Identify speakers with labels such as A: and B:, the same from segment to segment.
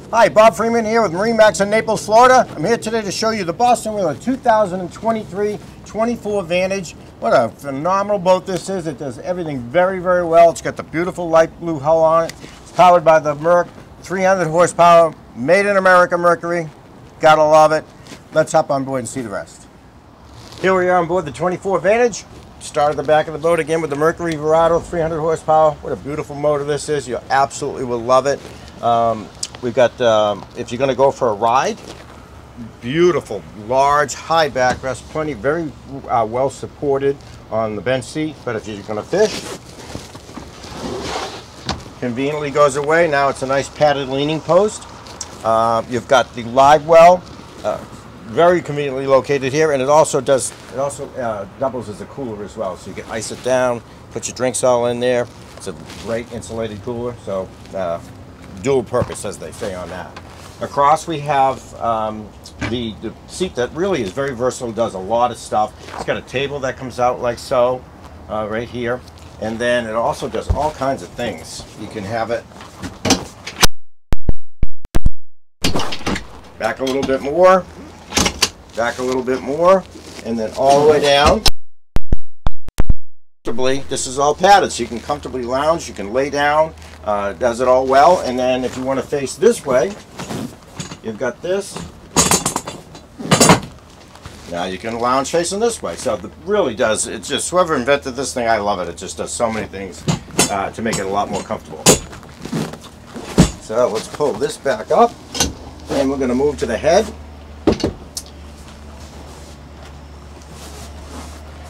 A: Hi, Bob Freeman here with MarineMax in Naples, Florida. I'm here today to show you the Boston Whaler 2023 24 Vantage. What a phenomenal boat this is. It does everything very, very well. It's got the beautiful light blue hull on it. It's powered by the Merc, 300 horsepower, made in America Mercury. Gotta love it. Let's hop on board and see the rest. Here we are on board the 24 Vantage. Start at the back of the boat again with the Mercury Verado, 300 horsepower. What a beautiful motor this is. You absolutely will love it. We've got, if you're going to go for a ride, beautiful, large, high backrest, plenty, very well supported on the bench seat. But if you're going to fish, conveniently goes away. Now it's a nice padded leaning post. You've got the live well, very conveniently located here, and it also doubles as a cooler as well. So you can ice it down, put your drinks all in there. It's a great insulated cooler. So. Dual purpose, as they say on that. Across we have the seat that really is very versatile, does a lot of stuff. It's got a table that comes out like so, right here, and then it also does all kinds of things. You can have it back a little bit more, back a little bit more, and then all the way down. This is all padded, so you can comfortably lounge, you can lay down, does it all well. And then if you want to face this way, you've got this. Now you can lounge facing this way. So it really does, it's just, whoever invented this thing, I love it. It just does so many things to make it a lot more comfortable. So let's pull this back up, and we're going to move to the head.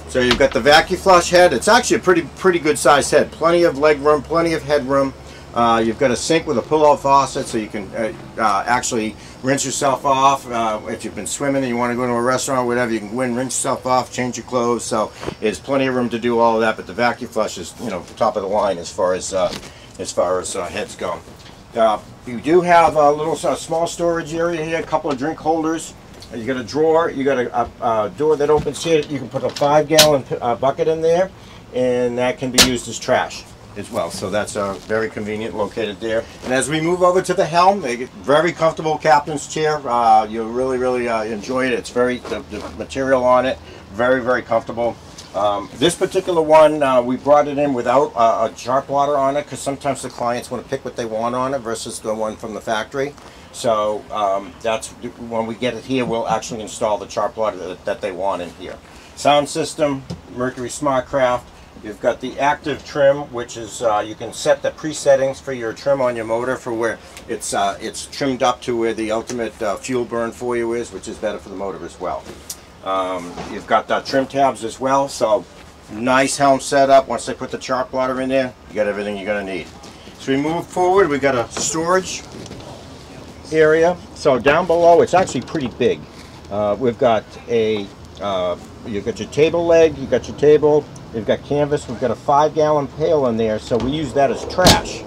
A: So you've got the vacuum flush head. It's actually a pretty good sized head. Plenty of leg room, plenty of head room. You've got a sink with a pull-out faucet, so you can actually rinse yourself off. If you've been swimming and you want to go to a restaurant or whatever, you can go in, rinse yourself off, change your clothes. So there's plenty of room to do all of that. But the vacuum flush is, you know, top of the line as far as heads go. You do have a little small storage area here, a couple of drink holders. You got a drawer, you got a door that opens here. You can put a 5-gallon bucket in there, and that can be used as trash as well. So that's very convenient, located there. And as we move over to the helm, they get very comfortable captain's chair. You'll really enjoy it. It's the material on it, very comfortable. This particular one, we brought it in without a chart plotter on it, because sometimes the clients want to pick what they want on it versus the one from the factory. So that's when we get it here, we'll actually install the chart plotter that they want in here. Sound system, Mercury SmartCraft. You've got the active trim, which is you can set the presettings for your trim on your motor for where it's trimmed up to where the ultimate fuel burn for you is, which is better for the motor as well. You've got the trim tabs as well, so nice helm setup. Once they put the chart plotter in there, you got everything you're going to need. So we move forward, we got a storage area. So down below, it's actually pretty big. We've got you've got your table leg, you've got your table, you've got canvas, we've got a 5-gallon pail in there, so we use that as trash.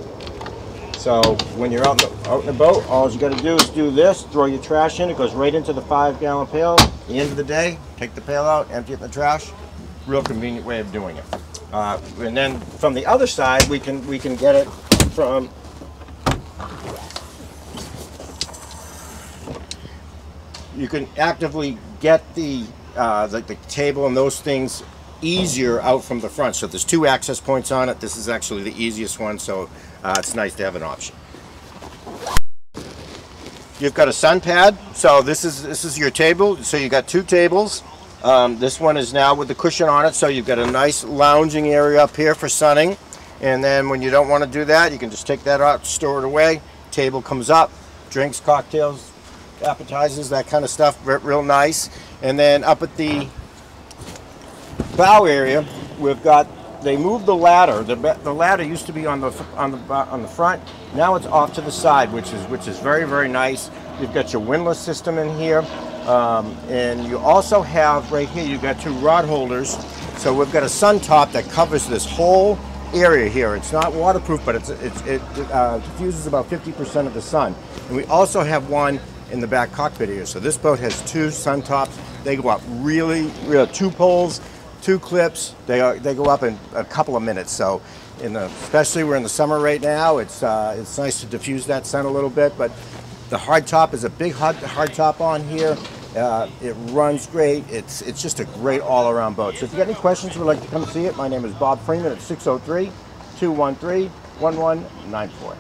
A: So when you're out in the boat, all you got to do is do this, throw your trash in, it goes right into the 5-gallon pail. At the end of the day, take the pail out, empty it in the trash. Real convenient way of doing it. And then from the other side, we can get it from you can actively get the table and those things easier out from the front. So there's 2 access points on it. This is actually the easiest one, so it's nice to have an option. You've got a sun pad. So this is your table. So you got 2 tables. This one is now with the cushion on it, so you've got a nice lounging area up here for sunning. And then when you don't want to do that, you can just take that out, store it away. Table comes up, drinks, cocktails, appetizers, that kind of stuff, real nice. And then up at the bow area, we've got, they moved the ladder. The ladder used to be on the front. Now it's off to the side, which is very nice. You've got your windlass system in here, and you also have right here, you've got 2 rod holders. So we've got a sun top that covers this whole area here. It's not waterproof, but it diffuses about 50% of the sun. And we also have one in the back cockpit here. So this boat has 2 sun tops. They go up really 2 poles, 2 clips. They go up in a couple of minutes. So especially we're in the summer right now, it's nice to diffuse that sun a little bit. But The hard top is a big hard top on here. It runs great. It's just a great all-around boat. So if you got any questions or would like to come see it, my name is Bob Freeman at 603-213-1194.